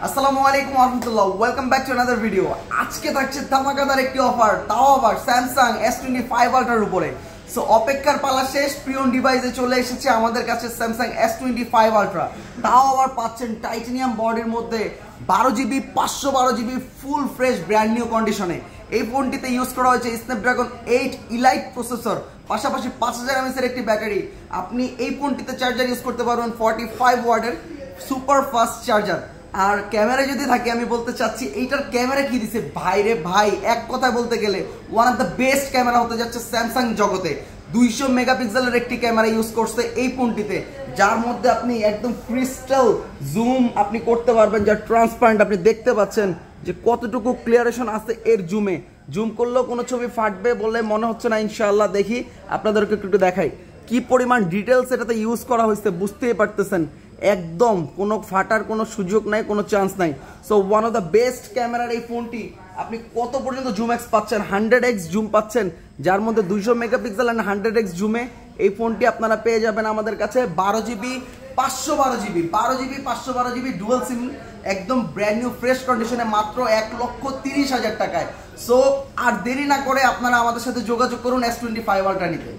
আসসালামু আলাইকুম ওয়া রাহমাতুল্লাহ, welcome back to another video. আজকে থাকছে ধামাকাদার একটি অফার, তাও আবার স্যামসাং S25 আলট্রার উপরে। সো অপেক্ষার পালা শেষ, প্রিয়ন ডিভাইসে চলে এসেছে আমাদের কাছে স্যামসাং S25 আলট্রা। তাও আবার পাচ্ছেন টাইটানিয়াম বডির মধ্যে 12GB 512GB full fresh brand new কন্ডিশনে। এই ফোনটিতে ইউজ করা হয়েছে স্ন্যাপড্রাগন 8 ইলাইট প্রসেসর, পাশাপাশি 5000 mAh এর একটি ব্যাটারি। আপনি এই ফোনটিতে চার্জার ইউজ করতে পারবেন 45 ওয়াটের সুপার ফাস্ট চার্জার। আর ক্যামেরা যদি থাকে, আমি বলতে চাচ্ছি এইটার ক্যামেরা কি দিছে ভাই রে ভাই, এক কথায় বলতে গেলে one of the best camera হতে যাচ্ছে স্যামসাং জগতে। 200 মেগাপিক্সেলের একটি ক্যামেরা ইউজ করছে এই ফোনটিতে, যার মধ্যে আপনি একদম ক্রিস্টাল জুম আপনি করতে পারবেন, যা ট্রান্সপারেন্ট। আপনি দেখতে পাচ্ছেন যে কতটুকু ক্লিয়ারেশন আছে এর জুমে। জুম করলেও কোনো ছবি ফাটবে বলে মনে হচ্ছে না, ইনশাআল্লাহ। দেখি আপনাদেরকে একটু দেখাই কি পরিমাণ ডিটেলস এটাতে ইউজ করা হয়েছে, বুঝতেই পারতেছেন। একদম কোনো ফাটার কোনো সুযোগ নাই, কোনো চান্স নাই। So one of the best ক্যামেরার এই ফোনটি আপনি কত পর্যন্ত জুম এক্স পাচ্ছেন, 100x জুম পাচ্ছেন, যার মধ্যে 200 মেগাপিক্সেল অ্যান্ড 100x জুমে এই ফোনটি আপনারা পেয়ে যাবেন আমাদের কাছে 12GB 512GB ডুয়াল সিম, একদম ব্র্যান্ড নিউ ফ্রেশ কন্ডিশনে, মাত্র 1,30,000 টাকায়। সো আর দেরি না করে আপনারা আমাদের সাথে যোগাযোগ করুন S25 আলট্রা নিতে।